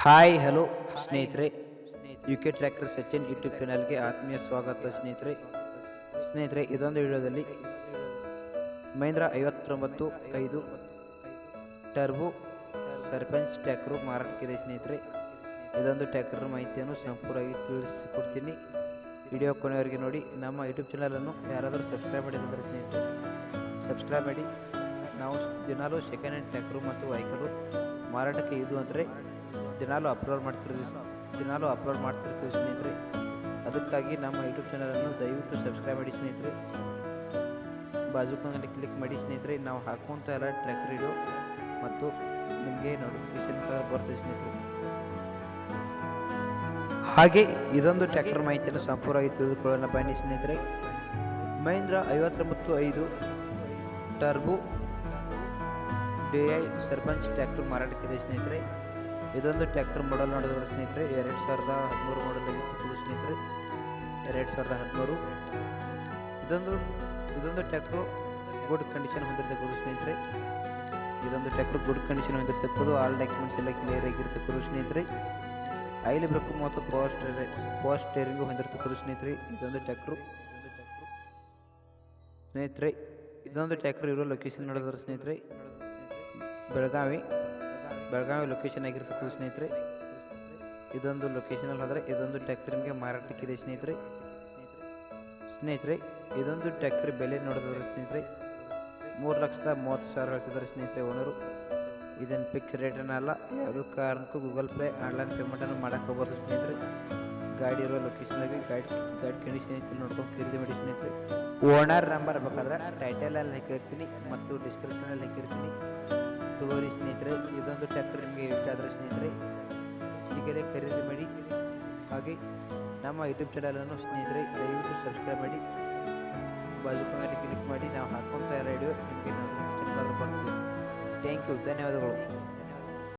Hi hello ಸ್ನೇಹಿತರೆ, UK tracker Sachin YouTube ಚಾನಲ್ಗೆ ಆತ್ಮೀಯ ಸ್ವಾಗತ ಸ್ನೇಹಿತರೆ. ಇದೊಂದು ವಿಡಿಯೋದಲ್ಲಿ ಮಹೀಂದ್ರ 59 ಟರ್ಬೋ ಸರ್ಪಂಚ್ ಟ್ರ್ಯಾಕರು ಮಾರಾಟಕ್ಕಿದೆ ಸ್ನೇಹಿತರೆ. ಇದೊಂದು ಟ್ರ್ಯಾಕರ್ ಮಾಹಿತಿಯನ್ನು ಸಂಪೂರ್ಣವಾಗಿ ತಿಳಿಸಿಕೊಡ್ತೀನಿ. ವಿಡಿಯೋ ಕೊನೆಯವರೆಗೆ ನೋಡಿ. ನಮ್ಮ ಯೂಟ್ಯೂಬ್ ಚಾನಲನ್ನು ಯಾರಾದರೂ ಸಬ್ಸ್ಕ್ರೈಬ್ ಮಾಡಿದರೆ ಸ್ನೇಹಿತರೆ ಸಬ್ಸ್ಕ್ರೈಬ್ ಮಾಡಿ. ನಾವು ದಿನಾಲೂ ಸೆಕೆಂಡ್ ಹ್ಯಾಂಡ್ ಟ್ರ್ಯಾಕರು ಮತ್ತು ವೆಹಿಕಲು ಮಾರಾಟಕ್ಕೆ ಇದು ಅಂದರೆ ದಿನಾಲೂ ಅಪ್ಲೋಡ್ ಮಾಡ್ತಿರ್ತೀವಿ ಸ್ನೇಹಿತರೆ. ಅದಕ್ಕಾಗಿ ನಮ್ಮ ಯೂಟ್ಯೂಬ್ ಚಾನಲನ್ನು ದಯವಿಟ್ಟು ಸಬ್ಸ್ಕ್ರೈಬ್ ಮಾಡಿ ಸ್ನೇಹಿತರೆ. ಬಾಜುಕಂಗಲ್ಲಿ ಕ್ಲಿಕ್ ಮಾಡಿ ಸ್ನೇಹಿತರೆ. ನಾವು ಹಾಕುವಂಥ ಎಲ್ಲ ಟ್ರ್ಯಾಕರ್ ವಿಡಿಯೋ ಮತ್ತು ನಿಮಗೆ ನೋಟಿಫಿಕೇಶನ್ ಬರ್ತದೆ ಸ್ನೇಹಿತರೆ. ಹಾಗೆ ಇದೊಂದು ಟ್ರ್ಯಾಕ್ಟರ್ ಮಾಹಿತಿಯನ್ನು ಸಂಪೂರ್ಣವಾಗಿ ತಿಳಿದುಕೊಳ್ಳೋಣ ಬನ್ನಿ ಸ್ನೇಹಿತರೆ. Mahindra 59 turbo DI Sarpanch tractor ಮಾರಾಟಕ್ಕಿದೆ ಸ್ನೇಹಿತರೆ. ಇದೊಂದು ಟ್ರ್ಯಾಕ್ಟರ್ ಮಾಡಲ್ ನೋಡಿದ್ರೆ ಸ್ನೇಹಿತರೆ 2013 ಮಾಡಲ್ ಆಗಿರ್ತಕ್ಕದ್ದು ಸ್ನೇಹಿತರೆ. 2013 ಇದೊಂದು ಟ್ರ್ಯಾಕ್ಟರ್ ಗುಡ್ ಕಂಡೀಷನ್ ಹೊಂದಿರತಕ್ಕದ್ದು ಸ್ನೇಹಿತರೆ. ಆಲ್ ಡಾಕ್ಯುಮೆಂಟ್ಸ್ ಎಲ್ಲ ಕ್ಲಿಯರ್ ಆಗಿರ್ತಕ್ಕದ್ದು ಸ್ನೇಹಿತರೆ. ಆಯಿಲ್ ಬ್ರೇಕ್ ಮತ್ತು ಪವರ್ ಸ್ಟೇರಿಂಗು ಹೊಂದಿರತಕ್ಕದ್ದು ಸ್ನೇಹಿತರೆ. ಇದೊಂದು ಟ್ರ್ಯಾಕ್ಟರ್ ಇರೋ ಲೊಕೇಶನ್ ನೋಡಿದ್ರೆ ಸ್ನೇಹಿತರೆ ಬೆಳಗಾವಿ ಲೊಕೇಶನ್ ಆಗಿರ್ತಕ್ಕದ್ದು ಸ್ನೇಹಿತರೆ. ಇದೊಂದು ಲೊಕೇಶನಲ್ಲಿ ಹೋದರೆ ಇದೊಂದು ಟ್ರ್ಯಾಕ್ಟರ್ ನಿಮಗೆ ಮಾರಾಟಕ್ಕಿದೆ ಸ್ನೇಹಿತರೆ. ಇದೊಂದು ಟ್ರ್ಯಾಕ್ಟರ್ ಬೆಲೆ ನೋಡಿದ್ರೆ ಸ್ನೇಹಿತರೆ 3,30,000 ಹೇಳ್ತಿದ್ದಾರೆ ಸ್ನೇಹಿತರೆ ಓನರು. ಇದನ್ನು ಫಿಕ್ಸ್ ರೇಟನ್ನು ಅಲ್ಲ, ಯಾವುದೋ ಕಾರಣಕ್ಕೂ ಗೂಗಲ್ ಪೇ ಆನ್ಲೈನ್ ಪೇಮೆಂಟನ್ನು ಮಾಡೋಕ್ಕೆ ಹೋಗ್ಬಾರ್ದು ಸ್ನೇಹಿತರೆ. ಗಾಡಿ ಇರೋ ಲೊಕೇಶನ್ಗೆ ಗಾಡಿ ಕಂಡೀಷನ್ ಐತಿ ನೋಡ್ಕೊಂಡು ಖರೀದಿ ಮಾಡಿ ಸ್ನೇಹಿತರೆ. ಓನರ್ ನಂಬರ್ ಬೇಕಾದ್ರೆ ಟೈಟಲಲ್ಲಿ ಹಾಕಿರ್ತೀನಿ ಮತ್ತು ಡಿಸ್ಕ್ರಿಪ್ಷನಲ್ಲಿ ಹಾಕಿರ್ತೀನಿ, ತಗೋರಿ ಸ್ನೇಹಿತರೆ. ಇದೊಂದು ಟ್ರ್ಯಾಕ್ಟರ್ ನಿಮಗೆ ಇಷ್ಟ ಆದರೆ ಸ್ನೇಹಿತರೆ ಈಗಲೇ ಖರೀದಿ ಮಾಡಿ. ಹಾಗೆ ನಮ್ಮ ಯೂಟ್ಯೂಬ್ ಚಾನಲನ್ನು ಸ್ನೇಹಿತರೆ ದಯವಿಟ್ಟು ಸಬ್ಸ್ಕ್ರೈಬ್ ಮಾಡಿ, ಬಾಜುಕಂಗಲ್ಲಿ ಕ್ಲಿಕ್ ಮಾಡಿ. ನಾವು ಹಾಕುವಂಥ ವಿಡಿಯೋ ನಿಮಗೆ ನೋಟಿಫಿಕೇಶನ್ ಬರ್ತದೆ. ಥ್ಯಾಂಕ್ ಯು, ಧನ್ಯವಾದಗಳು.